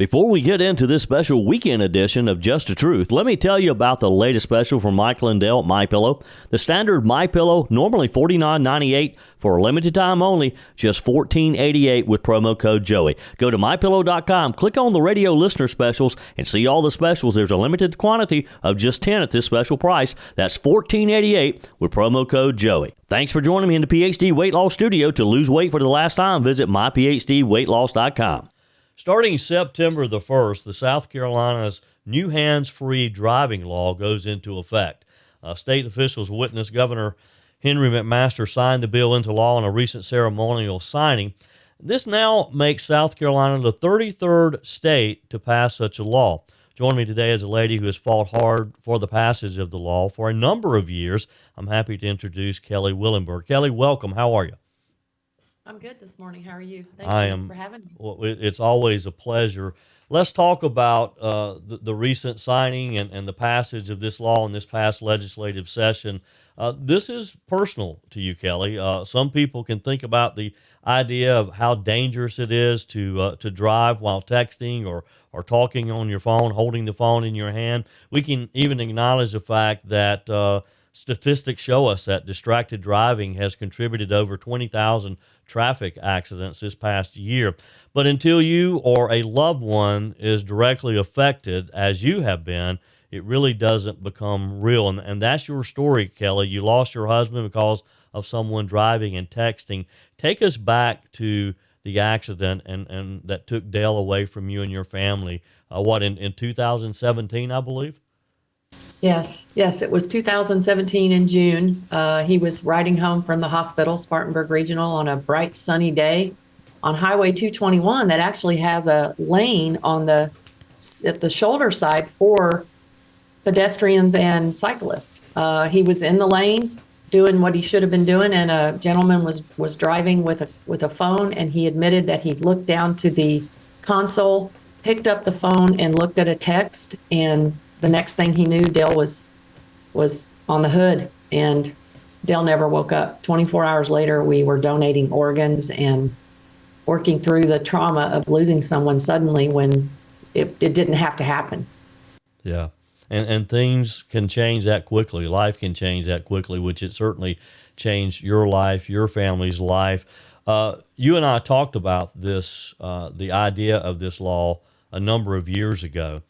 Before we get into this special weekend edition of Just the Truth, let me tell you about the latest special from Michael and Dale at MyPillow. The standard MyPillow, normally $49.98, for a limited time only, just $14.88 with promo code Joey. Go to MyPillow.com, click on the radio listener specials, and see all the specials. There's a limited quantity of just 10 at this special price. That's $14.88 with promo code Joey. Thanks for joining me in the PhD Weight Loss Studio. To lose weight for the last time, visit myphdweightloss.com. Starting September the 1st, the South Carolina's new hands-free driving law goes into effect. State officials witnessed Governor Henry McMaster sign the bill into law in a recent ceremonial signing. This now makes South Carolina the 33rd state to pass such a law. Joining me today is a lady who has fought hard for the passage of the law for a number of years. I'm happy to introduce Kelly Willenberg. Kelly, welcome. How are you? I'm good this morning. How are you? Thank you for having me. Well, it's always a pleasure. Let's talk about the recent signing and the passage of this law in this past legislative session. This is personal to you, Kelly. Some people can think about the idea of how dangerous it is to drive while texting or talking on your phone, holding the phone in your hand. We can even acknowledge the fact that statistics show us that distracted driving has contributed over 20,000 traffic accidents this past year. But until you or a loved one is directly affected, as you have been, it really doesn't become real. And that's your story, Kelly. You lost your husband because of someone driving and texting. Take us back to the accident and that took Dale away from you and your family. In 2017, I believe? Yes, it was 2017 in June. He was riding home from the hospital, Spartanburg Regional, on a bright sunny day on Highway 221 that actually has a lane at the shoulder side for pedestrians and cyclists. He was in the lane doing what he should have been doing, and a gentleman was driving with a phone, and he admitted that he looked down to the console, picked up the phone, and looked at a text, and the next thing he knew, Dale was on the hood, and Dale never woke up. 24 hours later, we were donating organs and working through the trauma of losing someone suddenly when it didn't have to happen. Yeah, and things can change that quickly. Life can change that quickly, which it certainly changed your life, your family's life. You and I talked about this, the idea of this law a number of years ago.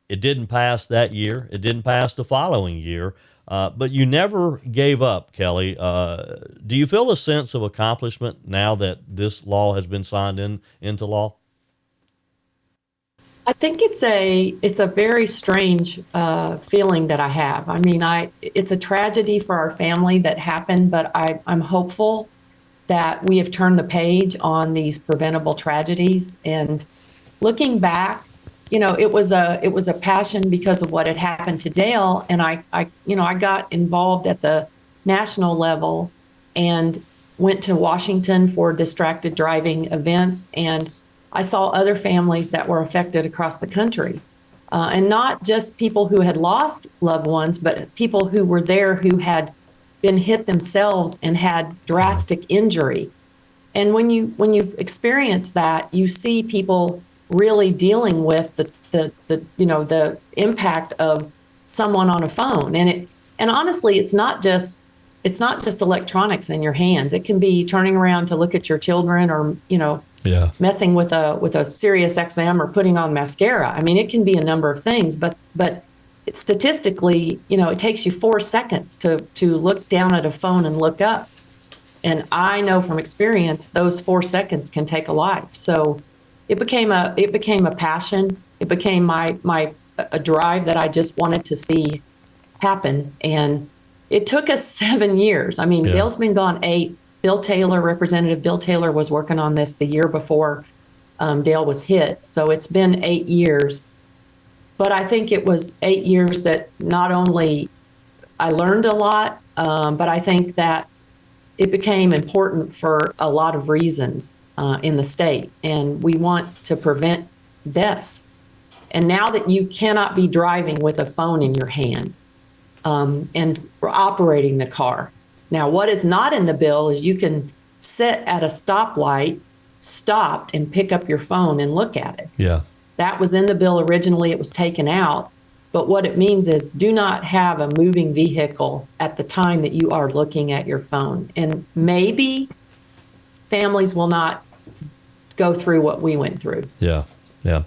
It didn't pass that year. It didn't pass the following year. But you never gave up, Kelly. Do you feel a sense of accomplishment now that this law has been signed into law? I think it's a very strange feeling that I have. I mean, it's a tragedy for our family that happened, but I'm hopeful that we have turned the page on these preventable tragedies. And looking back, it was a passion because of what had happened to Dale, and I got involved at the national level and went to Washington for distracted driving events, and I saw other families that were affected across the country, and not just people who had lost loved ones, but people who were there who had been hit themselves and had drastic injury. And when you've experienced that, you see people really dealing with the impact of someone on a phone, and honestly, it's not just electronics in your hands. It can be turning around to look at your children, or messing with a Sirius XM or putting on mascara. I mean, it can be a number of things, but statistically, it takes you 4 seconds to look down at a phone and look up, and I know from experience those 4 seconds can take a life. So it became a passion. It became a drive that I just wanted to see happen. And it took us 7 years. I mean, Dale's been gone 8. Representative Bill Taylor was working on this the year before Dale was hit. So it's been 8 years. But I think it was 8 years that not only I learned a lot, but I think that it became important for a lot of reasons in the state. And we want to prevent deaths. And now that you cannot be driving with a phone in your hand and operating the car. Now, what is not in the bill is you can sit at a stoplight stopped and pick up your phone and look at it. Yeah. That was in the bill originally. It was taken out. But what it means is do not have a moving vehicle at the time that you are looking at your phone. And maybe families will not go through what we went through. Yeah. Yeah.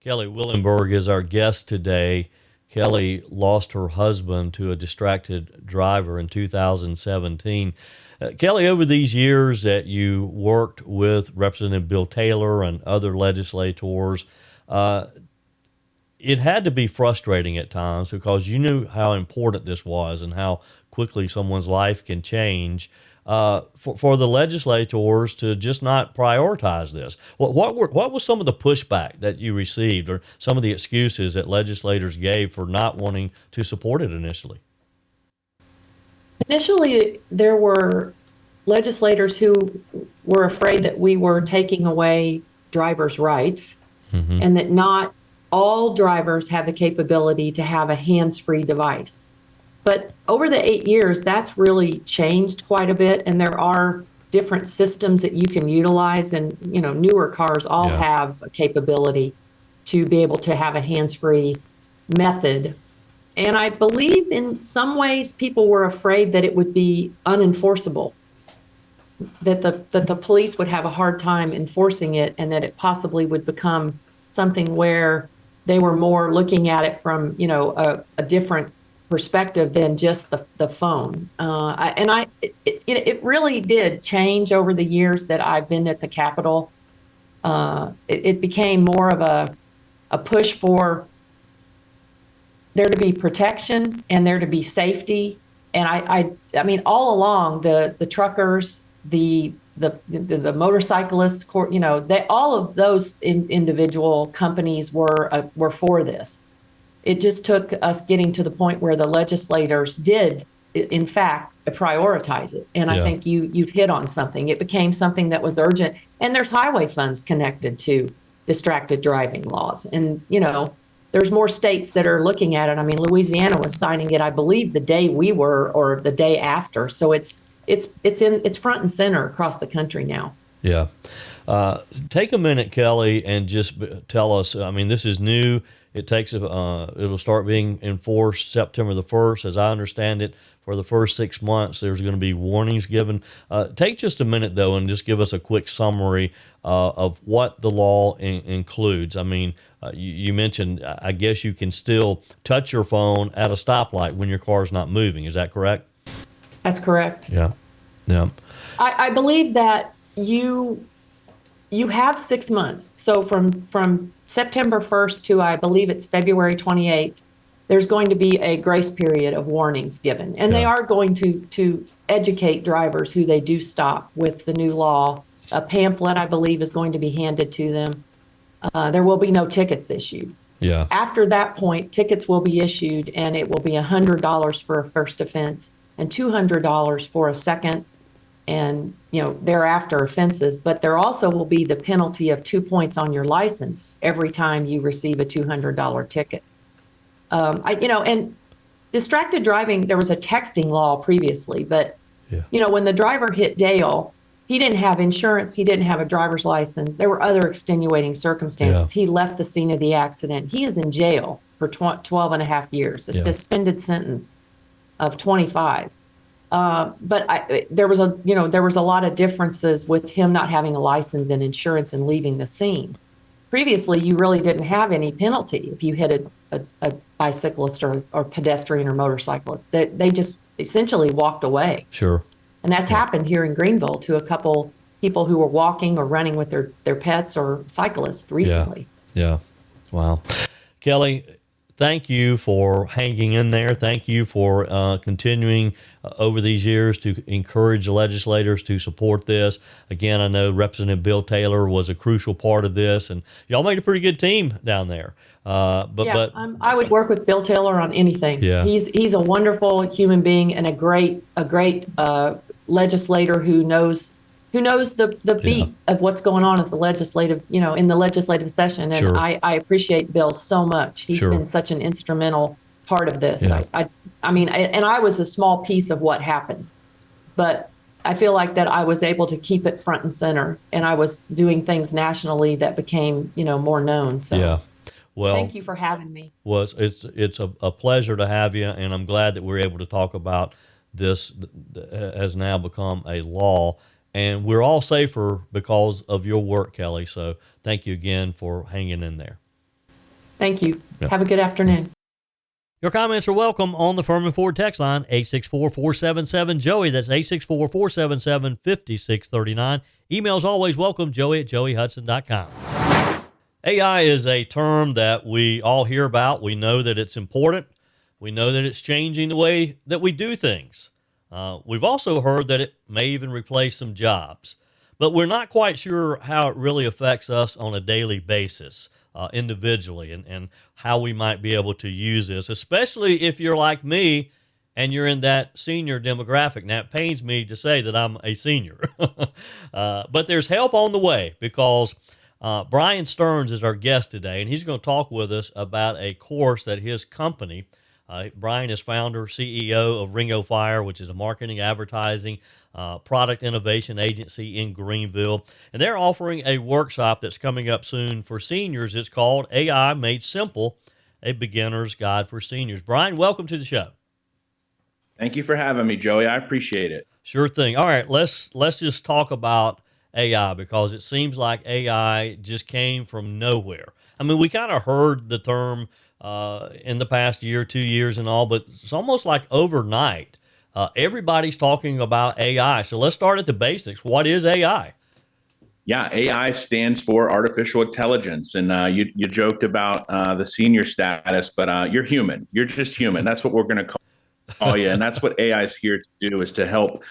Kelly Willenberg is our guest today. Kelly lost her husband to a distracted driver in 2017. Kelly, over these years that you worked with Representative Bill Taylor and other legislators, it had to be frustrating at times because you knew how important this was and how quickly someone's life can change. For the legislators to just not prioritize this. What was some of the pushback that you received, or some of the excuses that legislators gave for not wanting to support it initially? Initially, there were legislators who were afraid that we were taking away drivers' rights, and that not all drivers have the capability to have a hands-free device. But over the 8 years, that's really changed quite a bit, and there are different systems that you can utilize, and newer cars all have a capability to be able to have a hands-free method. And I believe in some ways people were afraid that it would be unenforceable, that the police would have a hard time enforcing it, and that it possibly would become something where they were more looking at it from a different perspective than just the phone. It really did change over the years that I've been at the Capitol. It became more of a push for there to be protection and there to be safety. And I mean, all along the truckers, the motorcyclists, all of those individual companies were for this. It just took us getting to the point where the legislators did, in fact, prioritize it. And I think you've hit on something. It became something that was urgent. And there's highway funds connected to distracted driving laws. And, there's more states that are looking at it. I mean, Louisiana was signing it, I believe, the day we were or the day after. So it's front and center across the country now. Yeah. Take a minute, Kelly, and just tell us, I mean, this is new. It takes it'll start being enforced September the 1st. As I understand it, for the first 6 months, there's going to be warnings given. Take just a minute, though, and just give us a quick summary of what the law includes. I mean, you mentioned, I guess you can still touch your phone at a stoplight when your car's not moving. Is that correct? That's correct. Yeah. Yeah. I believe that you have 6 months. So from September 1st to, I believe it's February 28th, there's going to be a grace period of warnings given. And they are going to educate drivers who they do stop with the new law. A pamphlet, I believe, is going to be handed to them. There will be no tickets issued. Yeah. After that point, tickets will be issued, and it will be $100 for a first offense and $200 for a second and thereafter offenses. But there also will be the penalty of 2 points on your license every time you receive a $200 ticket. And distracted driving, there was a texting law previously, but when the driver hit Dale, he didn't have insurance, he didn't have a driver's license, there were other extenuating circumstances. He left the scene of the accident. He is in jail for 12 and a half years, a suspended sentence of 25. But there was a lot of differences with him not having a license and insurance and leaving the scene. Previously, you really didn't have any penalty if you hit a bicyclist or pedestrian or motorcyclist. They just essentially walked away. Sure. And that's happened here in Greenville to a couple people who were walking or running with their pets or cyclists recently. Yeah. Wow. Kelly, thank you for hanging in there. Thank you for continuing over these years to encourage the legislators to support this. Again, I know Representative Bill Taylor was a crucial part of this, and y'all made a pretty good team down there. But I would work with Bill Taylor on anything. Yeah. He's a wonderful human being and a great legislator who knows the beat of what's going on at the legislative, in the legislative session. And Sure. I appreciate Bill so much. He's Sure. been such an instrumental part of this. Yeah. I mean, I was a small piece of what happened, but I feel like that I was able to keep it front and center, and I was doing things nationally that became, more known. So Yeah. Well, thank you for having me. it's a pleasure to have you, and I'm glad that we're able to talk about this has now become a law, and we're all safer because of your work, Kelly. So thank you again for hanging in there. Thank you. Yeah. Have a good afternoon. Your comments are welcome on the Furman Ford text line, 864-477-JOEY. That's 864-477-5639. Emails always welcome, joey@joeyhudson.com. AI is a term that we all hear about. We know that it's important. We know that it's changing the way that we do things. We've also heard that it may even replace some jobs, but we're not quite sure how it really affects us on a daily basis, individually, and how we might be able to use this, especially if you're like me and you're in that senior demographic. Now, it pains me to say that I'm a senior, but there's help on the way because Brian Stearns is our guest today, and he's going to talk with us about a course that his company, Brian is founder, CEO of RingoFire, which is a marketing, advertising, product innovation agency in Greenville. And they're offering a workshop that's coming up soon for seniors. It's called AI Made Simple, a beginner's guide for seniors. Brian, welcome to the show. Thank you for having me, Joey. I appreciate it. Sure thing. All right, let's just talk about AI because it seems like AI just came from nowhere. I mean, we kind of heard the term in the past year, 2 years and all, but it's almost like overnight. Everybody's talking about AI. So let's start at the basics. What is AI? Yeah, AI stands for artificial intelligence. And you joked about the senior status, but you're human. You're just human. That's what we're going to call you. And that's what AI is here to do, is to help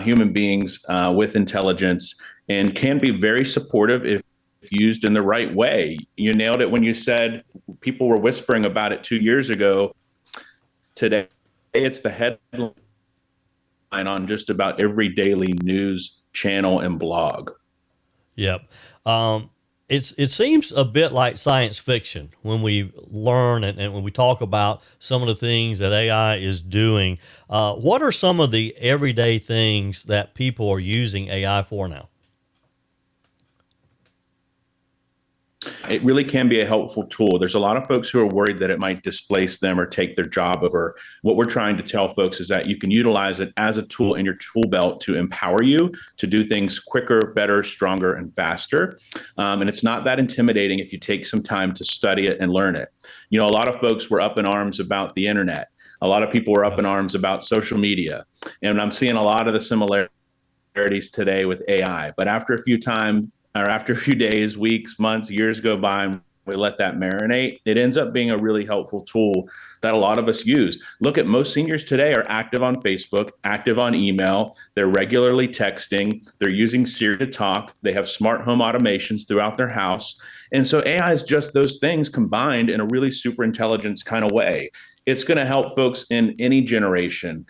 human beings with intelligence, and can be very supportive if used in the right way. You nailed it when you said people were whispering about it 2 years ago. Today, it's the headline on just about every daily news channel and blog. Yep. It seems a bit like science fiction when we learn and when we talk about some of the things that AI is doing. What are some of the everyday things that people are using AI for now? It really can be a helpful tool. There's a lot of folks who are worried that it might displace them or take their job over. What we're trying to tell folks is that you can utilize it as a tool in your tool belt to empower you to do things quicker, better, stronger, and faster. And it's not that intimidating if you take some time to study it and learn it. You know, a lot of folks were up in arms about the internet. A lot of people were up in arms about social media. And I'm seeing a lot of the similarities today with AI. But after a few days, weeks, months, years go by, and we let that marinate, it ends up being a really helpful tool that a lot of us use. Look at most seniors today are active on Facebook, active on email. They're regularly texting. They're using Siri to talk. They have smart home automations throughout their house. And so AI is just those things combined in a really super intelligence kind of way. It's going to help folks in any generation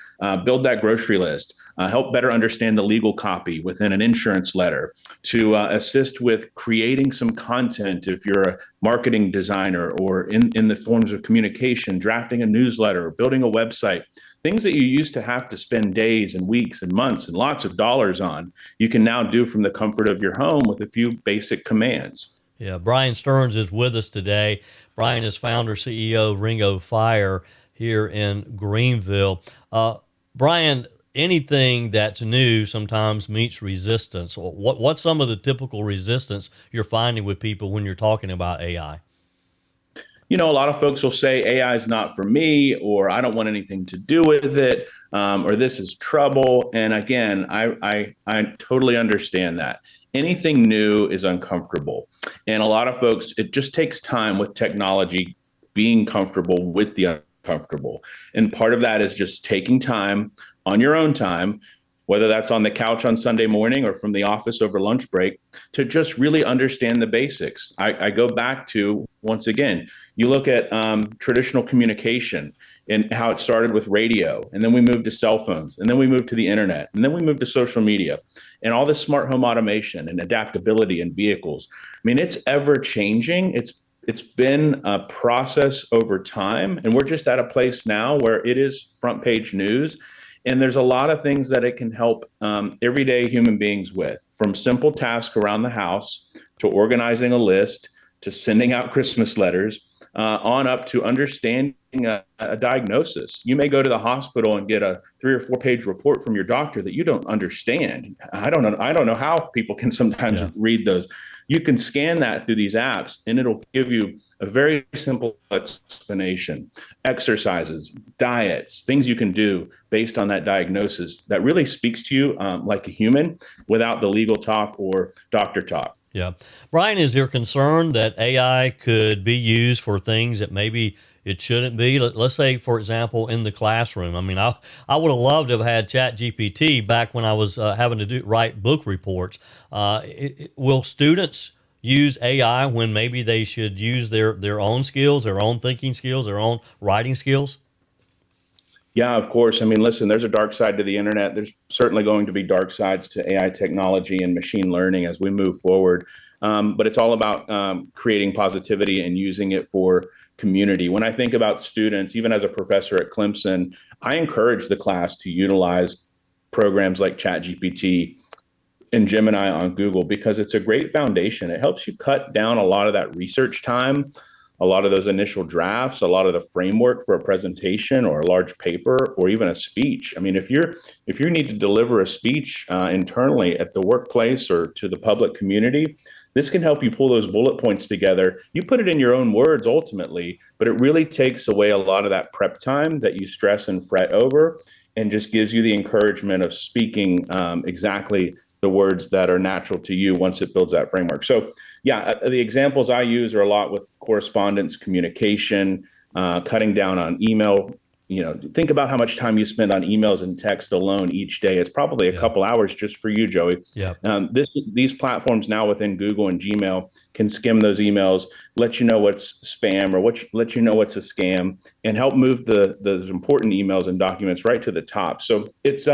build that grocery list, help better understand the legal copy within an insurance letter, to assist with creating some content if you're a marketing designer, or in the forms of communication, drafting a newsletter, building a website. Things that you used to have to spend days and weeks and months and lots of dollars on, you can now do from the comfort of your home with a few basic commands. Yeah, Brian Stearns is with us today. Brian is founder, CEO of RingoFire here in Greenville. Brian, anything that's new sometimes meets resistance. What's some of the typical resistance you're finding with people when you're talking about AI? You know, a lot of folks will say AI is not for me, or I don't want anything to do with it, or this is trouble. And again, I totally understand that. Anything new is uncomfortable. And a lot of folks, it just takes time with technology being comfortable with the uncomfortable. And part of that is just taking time on your own time, whether that's on the couch on Sunday morning or from the office over lunch break, to just really understand the basics. I go back to, once again, you look at traditional communication and how it started with radio, and then we moved to cell phones, and then we moved to the internet, and then we moved to social media, and all this smart home automation and adaptability in vehicles. I mean, it's ever changing. It's been a process over time, and we're just at a place now where it is front page news. And there's a lot of things that it can help everyday human beings with, from simple tasks around the house to organizing a list to sending out Christmas letters, on up to understanding a diagnosis. You may go to the hospital and get a 3 or 4 page report from your doctor that you don't understand. I don't know how people can sometimes read those. You can scan that through these apps, and it'll give you a very simple explanation, exercises, diets, things you can do based on that diagnosis that really speaks to you like a human without the legal talk or doctor talk. Yeah. Brian, is there concern that AI could be used for things that maybe it shouldn't be? Let's say, for example, in the classroom. I mean, I would have loved to have had ChatGPT back when I was having to write book reports. Will students use AI when maybe they should use their own skills, their own thinking skills, their own writing skills? Yeah, of course. I mean, listen, there's a dark side to the internet. There's certainly going to be dark sides to AI technology and machine learning as we move forward. But it's all about creating positivity and using it for community. When I think about students, even as a professor at Clemson, I encourage the class to utilize programs like ChatGPT and Gemini on Google because it's a great foundation. It helps you cut down a lot of that research time, a lot of those initial drafts, a lot of the framework for a presentation or a large paper or even a speech. I mean, if you need to deliver a speech internally at the workplace or to the public community, this can help you pull those bullet points together. You put it in your own words ultimately, but it really takes away a lot of that prep time that you stress and fret over and just gives you the encouragement of speaking exactly the words that are natural to you once it builds that framework. So yeah, the examples I use are a lot with correspondence, communication, cutting down on email. You know, think about how much time you spend on emails and text alone each day. It's probably a couple hours just for you, Joey. Yeah. These platforms now within Google and Gmail can skim those emails, let you know what's spam or let you know what's a scam, and help move those important emails and documents right to the top. So it's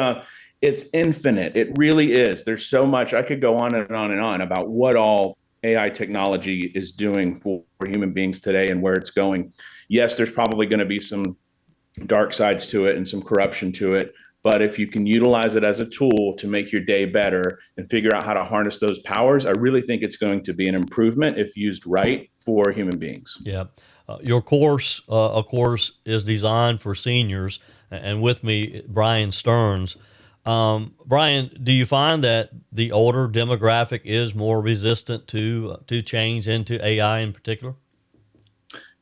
infinite. It really is. There's so much. I could go on and on and on about what all AI technology is doing for human beings today and where it's going. Yes, there's probably going to be some dark sides to it and some corruption to it. But if you can utilize it as a tool to make your day better and figure out how to harness those powers, I really think it's going to be an improvement if used right for human beings. Yeah. Your course, of course, is designed for seniors. And with me, Brian Stearns. Brian, do you find that the older demographic is more resistant to change into AI in particular?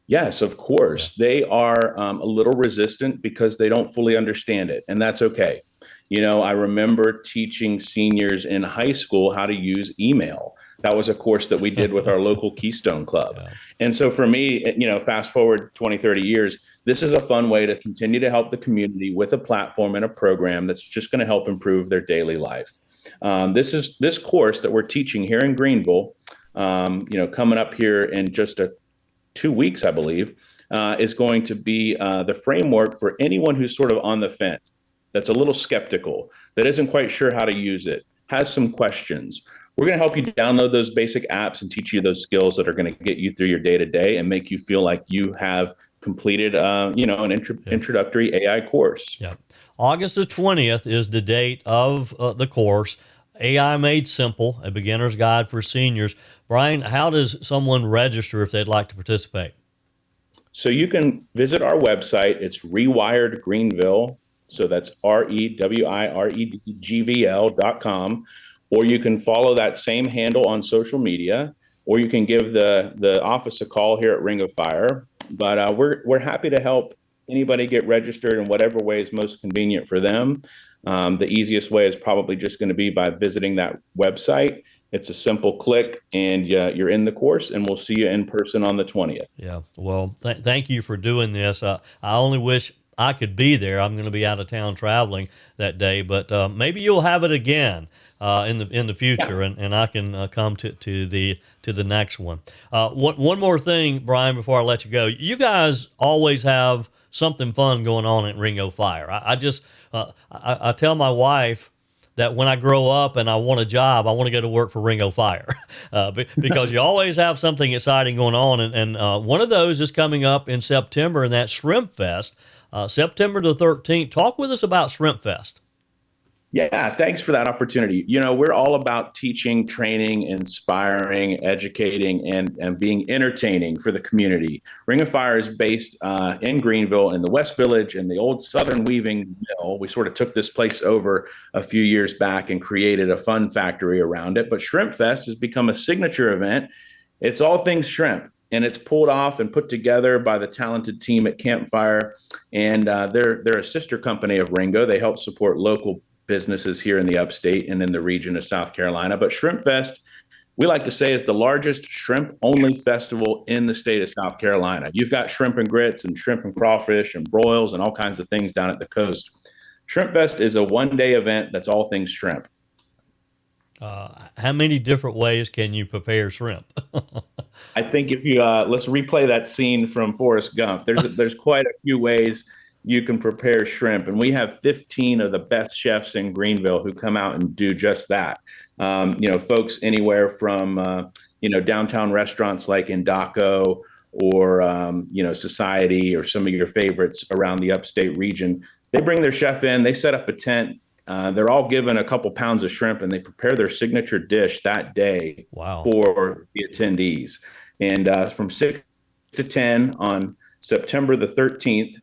Yes, of course. They are a little resistant because they don't fully understand it, and that's okay. You know, I remember teaching seniors in high school how to use email. That was a course that we did with our local Keystone Club. Yeah. And so for me, you know, fast forward 20, 30 years, this is a fun way to continue to help the community with a platform and a program that's just going to help improve their daily life. This course that we're teaching here in Greenville, you know, coming up here in just 2 weeks, I believe, is going to be the framework for anyone who's sort of on the fence, that's a little skeptical, that isn't quite sure how to use it, has some questions. We're going to help you download those basic apps and teach you those skills that are going to get you through your day-to-day and make you feel like you have completed, you know, an introductory AI course. Yeah. August the 20th is the date of the course, AI Made Simple, a beginner's guide for seniors. Brian, how does someone register if they'd like to participate? So you can visit our website. It's Rewired Greenville. So that's REWIREDGVL.com. Or you can follow that same handle on social media, or you can give the office a call here at RingoFire. But we're happy to help anybody get registered in whatever way is most convenient for them. The easiest way is probably just going to be by visiting that website. It's a simple click, and you're in the course, and we'll see you in person on the 20th. Yeah. Well, thank you for doing this. I only wish I could be there. I'm going to be out of town traveling that day, but maybe you'll have it again in the future, and I can come to the next one. One more thing, Brian, before I let you go. You guys always have something fun going on at RingoFire. I tell my wife that when I grow up and I want a job, I want to go to work for RingoFire because you always have something exciting going on. And one of those is coming up in September, and that's Shrimp Fest, September the 13th. Talk with us about Shrimp Fest. Yeah, thanks for that opportunity. We're all about teaching, training, inspiring, educating, and being entertaining for the community. Ring of Fire is based in Greenville in the West Village in the old Southern Weaving Mill. We sort of took this place over a few years back and created a fun factory around it. But Shrimp Fest has become a signature event. It's all things shrimp. And it's pulled off and put together by the talented team at Campfire. And they're a sister company of Ringo. They help support local businesses here in the upstate and in the region of South Carolina. But Shrimp Fest, we like to say, is the largest shrimp-only festival in the state of South Carolina. You've got shrimp and grits and shrimp and crawfish and broils and all kinds of things down at the coast. Shrimp Fest is a one-day event that's all things shrimp. How many different ways can you prepare shrimp? I think if you let's replay that scene from Forrest Gump. There's quite a few ways you can prepare shrimp, and we have 15 of the best chefs in Greenville who come out and do just that. Folks anywhere from downtown restaurants like Indaco or Society or some of your favorites around the upstate region. They bring their chef in, they set up a tent. They're all given a couple pounds of shrimp, and they prepare their signature dish that day. Wow. For the attendees. And from 6 to 10 on September the 13th,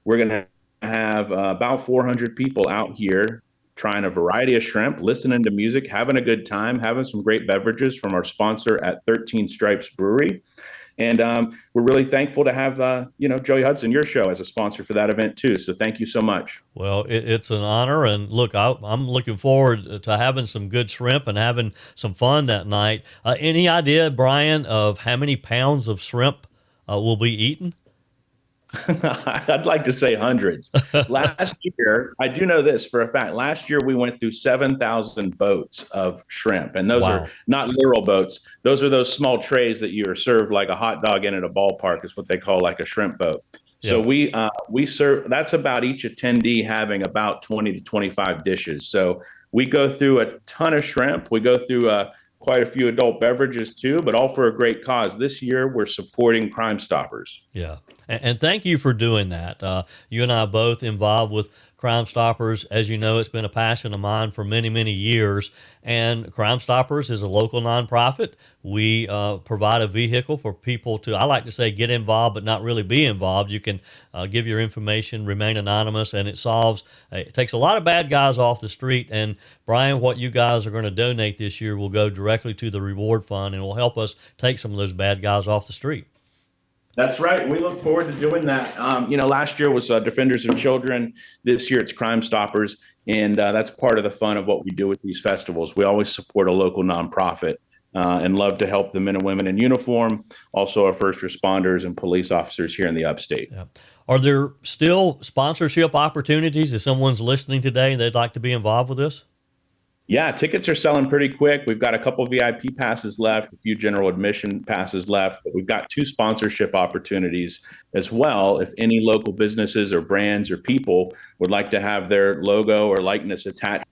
we're going to have about 400 people out here trying a variety of shrimp, listening to music, having a good time, having some great beverages from our sponsor at 13 Stripes Brewery. And we're really thankful to have, Joey Hudson, your show, as a sponsor for that event, too. So thank you so much. Well, it's an honor. And look, I'm looking forward to having some good shrimp and having some fun that night. Any idea, Brian, of how many pounds of shrimp will be eaten? I'd like to say hundreds. Last year, I do know this for a fact. Last year, we went through 7,000 boats of shrimp. And those are not literal boats. Those are those small trays that you are served like a hot dog in at a ballpark is what they call like a shrimp boat. Yeah. So we serve, that's about each attendee having about 20 to 25 dishes. So we go through a ton of shrimp. We go through quite a few adult beverages too, but all for a great cause. This year, we're supporting Crime Stoppers. Yeah. And thank you for doing that. You and I are both involved with Crime Stoppers. As you know, it's been a passion of mine for many, many years. And Crime Stoppers is a local nonprofit. We provide a vehicle for people to, I like to say, get involved, but not really be involved. You can give your information, remain anonymous, and it takes a lot of bad guys off the street. And Brian, what you guys are going to donate this year will go directly to the reward fund and will help us take some of those bad guys off the street. That's right. We look forward to doing that. Last year was Defenders of Children. This year it's Crime Stoppers. And that's part of the fun of what we do with these festivals. We always support a local nonprofit and love to help the men and women in uniform, also our first responders and police officers here in the upstate. Yeah. Are there still sponsorship opportunities if someone's listening today and they'd like to be involved with this? Yeah, tickets are selling pretty quick. We've got a couple VIP passes left, a few general admission passes left, but we've got 2 sponsorship opportunities as well. If any local businesses or brands or people would like to have their logo or likeness attached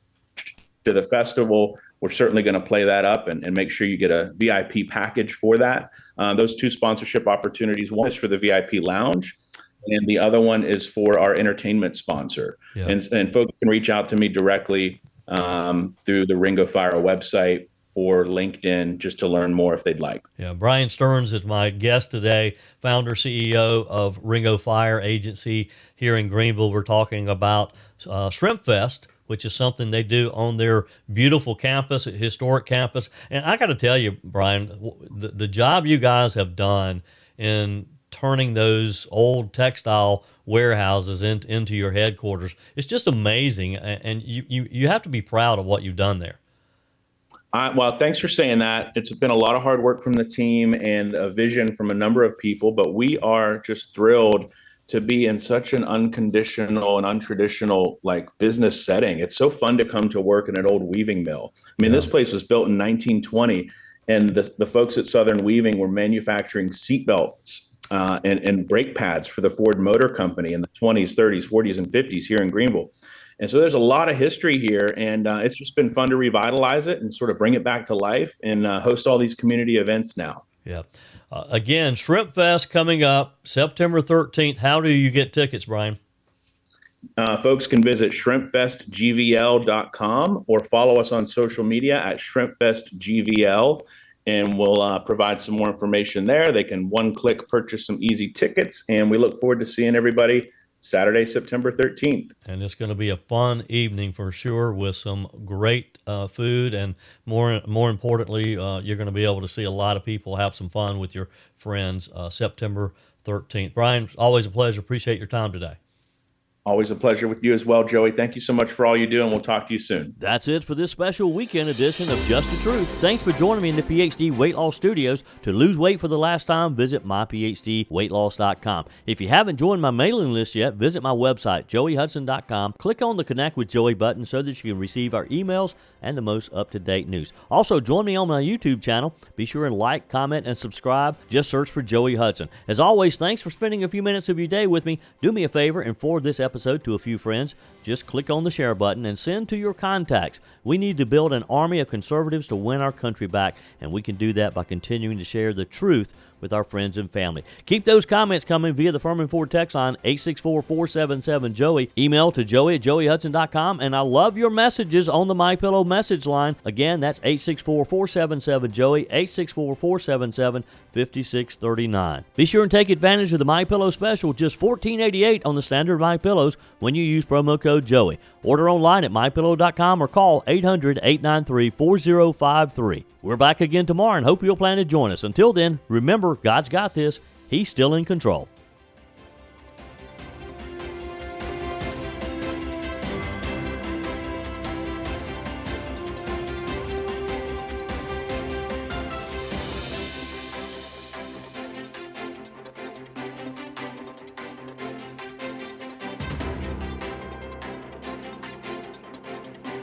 to the festival, we're certainly going to play that up and make sure you get a VIP package for that. Those 2 sponsorship opportunities, one is for the VIP lounge, and the other one is for our entertainment sponsor. Yeah. And folks can reach out to me directly through the RingoFire website or LinkedIn just to learn more if they'd like. Yeah, Brian Stearns is my guest today, founder, CEO of RingoFire Agency here in Greenville. We're talking about Shrimp Fest, which is something they do on their beautiful campus, historic campus. And I got to tell you, Brian, the job you guys have done in turning those old textile warehouses into your headquarters, it's just amazing. And you have to be proud of what you've done there. Well, thanks for saying that. It's been a lot of hard work from the team and a vision from a number of people, but we are just thrilled to be in such an unconditional and untraditional business setting. It's so fun to come to work in an old weaving mill. I mean, This place was built in 1920, and the folks at Southern Weaving were manufacturing seatbelts and brake pads for the Ford Motor Company in the 20s, 30s, 40s, and 50s here in Greenville. And so there's a lot of history here, and it's just been fun to revitalize it and sort of bring it back to life and host all these community events now. Yeah. Again, Shrimp Fest coming up September 13th. How do you get tickets, Brian? Folks can visit shrimpfestgvl.com or follow us on social media at shrimpfestgvl, and we'll provide some more information there. They can one-click purchase some easy tickets, and we look forward to seeing everybody Saturday, September 13th. And it's going to be a fun evening for sure, with some great food, and more importantly, you're going to be able to see a lot of people have some fun with your friends September 13th. Brian, always a pleasure. Appreciate your time today. Always a pleasure with you as well, Joey. Thank you so much for all you do, and we'll talk to you soon. That's it for this special weekend edition of Just the Truth. Thanks for joining me in the PhD Weight Loss Studios. To lose weight for the last time, visit myphdweightloss.com. If you haven't joined my mailing list yet, visit my website, joeyhudson.com. Click on the Connect with Joey button so that you can receive our emails and the most up-to-date news. Also, join me on my YouTube channel. Be sure and like, comment, and subscribe. Just search for Joey Hudson. As always, thanks for spending a few minutes of your day with me. Do me a favor and forward this episode to a few friends. Just click on the share button and send to your contacts. We need to build an army of conservatives to win our country back, and we can do that by continuing to share the truth with our friends and family. Keep those comments coming via the Furman Ford text line 864-477-JOEY. Email to joey@joeyhudson.com, and I love your messages on the MyPillow message line. Again, that's 864-477-JOEY, 864-477-5639. Be sure and take advantage of the MyPillow special, just $14.88 on the standard MyPillows when you use promo code Joey. Order online at mypillow.com or call 800-893-4053. We're back again tomorrow and hope you'll plan to join us. Until then, remember, God's got this. He's still in control.